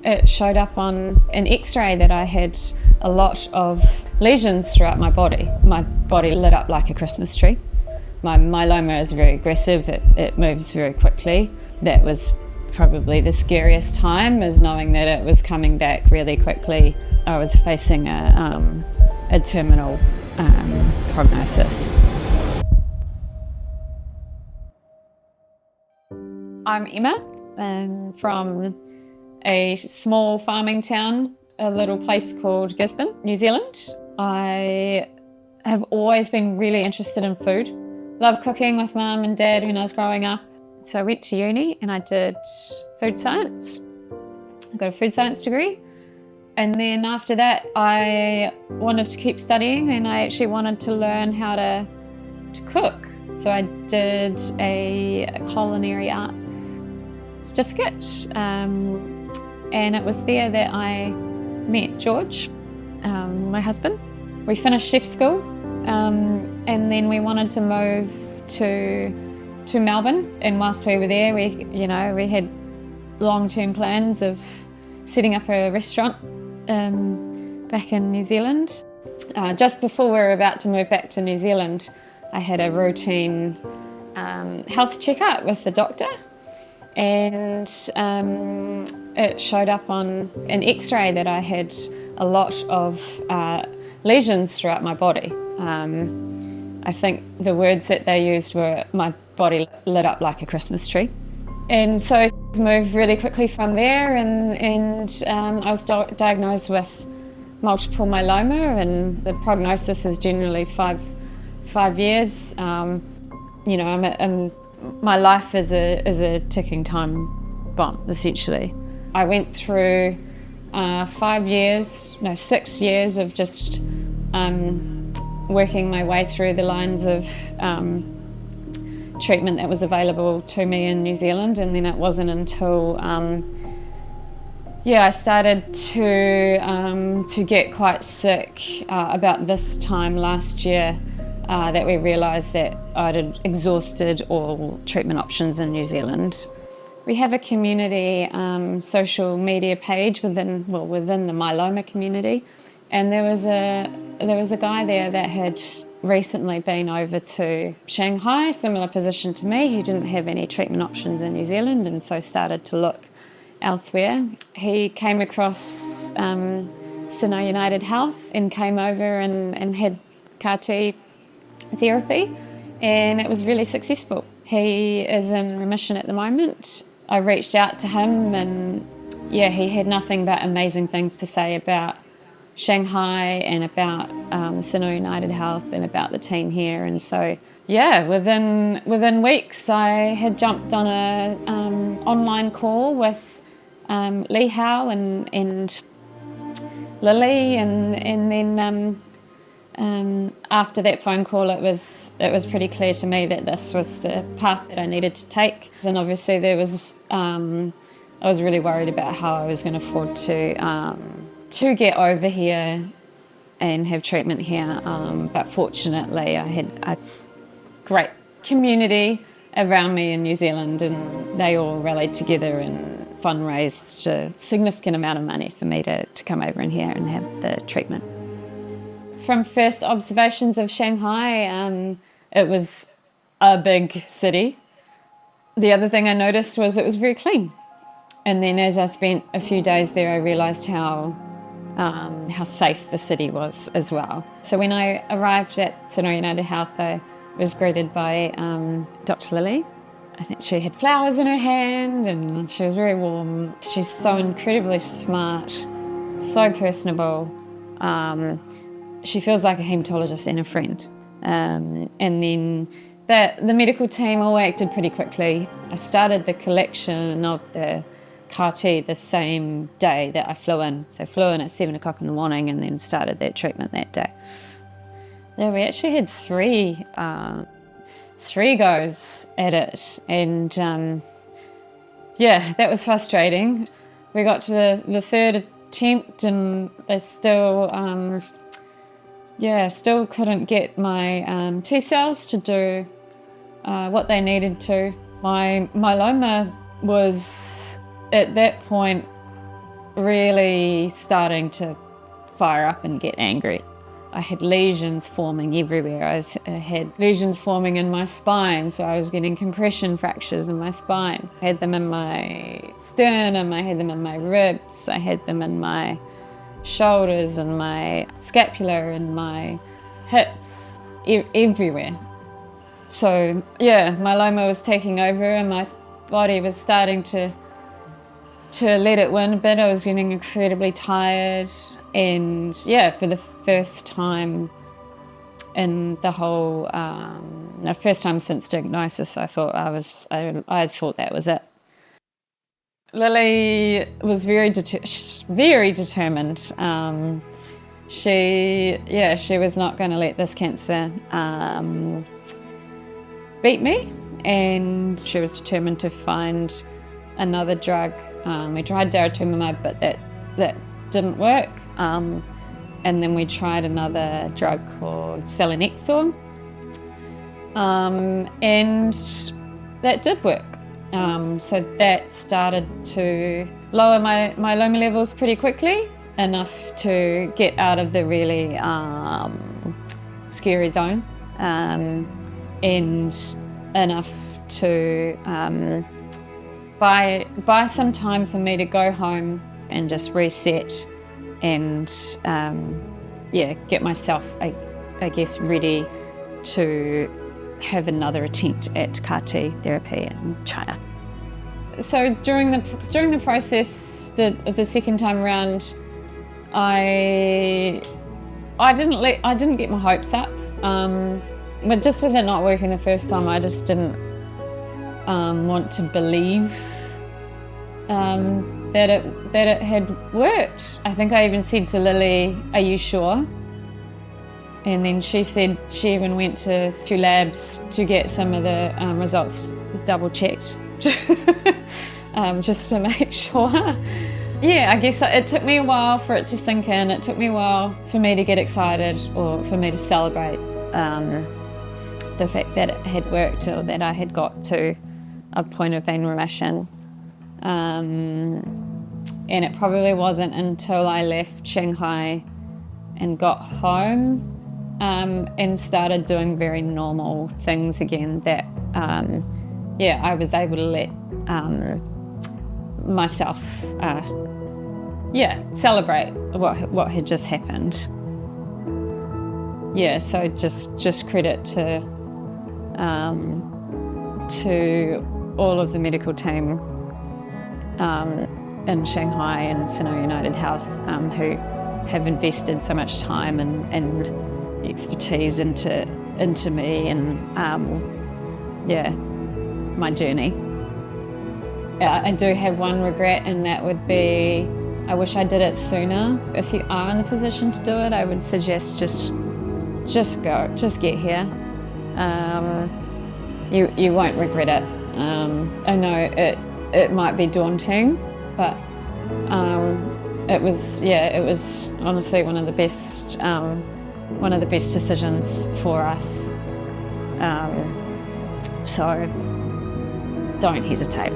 it showed up on an x-ray that I had a lot of lesions throughout my body. My body lit up like a Christmas tree. My myeloma is very aggressive, it moves very quickly. That was probably the scariest time, is knowing that it was coming back really quickly. I was facing a terminal prognosis. I'm Emma, from a small farming town, a little place called Gisborne, New Zealand. I have always been really interested in food. Loved cooking with Mum and Dad when I was growing up. So I went to uni and I did food science. I got a food science degree. And then after that, I wanted to keep studying, and I actually wanted to learn how to cook. So I did a culinary arts certificate, and it was there that I met George, my husband. We finished chef school, and then we wanted to move to Melbourne. And whilst we were there, we had long-term plans of setting up a restaurant back in New Zealand. Just before we were about to move back to New Zealand, I had a routine health checkup with the doctor, and it showed up on an x-ray that I had a lot of lesions throughout my body. I think the words that they used were, my body lit up like a Christmas tree. And so I moved really quickly from there, and I was diagnosed with multiple myeloma, and the prognosis is generally five years. My life is a ticking time bomb, essentially. I went through 6 years of just working my way through the lines of treatment that was available to me in New Zealand, and then it wasn't until I started to get quite sick about this time last year that we realised that I'd exhausted all treatment options in New Zealand. We have a community social media page within the myeloma community, and there was a guy there that had recently been over to Shanghai, similar position to me. He didn't have any treatment options in New Zealand, and so started to look elsewhere. He came across Sinai United Health and came over and had CAR T therapy, and it was really successful. He is in remission at the moment. I reached out to him, and he had nothing but amazing things to say about Shanghai and about Sinai United Health and about the team here. And so within weeks I had jumped on a online call with Lee Howe and Lily, and then after that phone call, it was pretty clear to me that this was the path that I needed to take. And obviously I was really worried about how I was going to afford to get over here and have treatment here, but fortunately I had a great community around me in New Zealand, and they all rallied together and fundraised a significant amount of money for me to come over in here and have the treatment. From first observations of Shanghai, it was a big city. The other thing I noticed was it was very clean. And then as I spent a few days there, I realised how safe the city was as well. So when I arrived at Sinai United Health, I was greeted by Dr. Lily. I think she had flowers in her hand, and she was very warm. She's so incredibly smart, so personable. She feels like a haematologist and a friend. And then the medical team all acted pretty quickly. I started the collection of the CAR T the same day that I flew in. So I flew in at 7 o'clock in the morning and then started that treatment that day. Yeah, we actually had three goes at it, and that was frustrating. We got to the third attempt and they still couldn't get my T cells to do what they needed to. My myeloma was at that point really starting to fire up and get angry. I had lesions forming everywhere. I had lesions forming in my spine, so I was getting compression fractures in my spine. I had them in my sternum, I had them in my ribs, I had them in my shoulders and my scapula and my hips, everywhere. So yeah, myeloma was taking over and my body was starting to let it win a bit. I was getting incredibly tired, and yeah, for the first time in the whole, the first time since diagnosis, I thought I thought that was it. Lily was very determined. She was not going to let this cancer beat me, and she was determined to find another drug. We tried daratumumab, but that didn't work. And then we tried another drug called selinexor, and that did work. So that started to lower my myeloma levels pretty quickly, enough to get out of the really scary zone, and enough to buy some time for me to go home and just reset and get myself, I guess, ready to have another attempt at CAR T therapy in China. So during the process, the second time around, I didn't get my hopes up. But just with it not working the first time, I just didn't want to believe that it had worked. I think I even said to Lily, "Are you sure?" And then she said she even went to few labs to get some of the results double checked, just to make sure. Yeah, I guess it took me a while for it to sink in. It took me a while for me to get excited, or for me to celebrate the fact that it had worked, or that I had got to a point of pain remission. And it probably wasn't until I left Shanghai and got home and started doing very normal things again that I was able to let myself celebrate what had just happened. Yeah, so just credit to all of the medical team in Shanghai and Sino United Health, who have invested so much time and expertise into me and my journey. I do have one regret, and that would be I wish I did it sooner. If you are in the position to do it, I would suggest just go, just get here. You won't regret it. I know it might be daunting, but it was honestly one of the best decisions for us. So don't hesitate.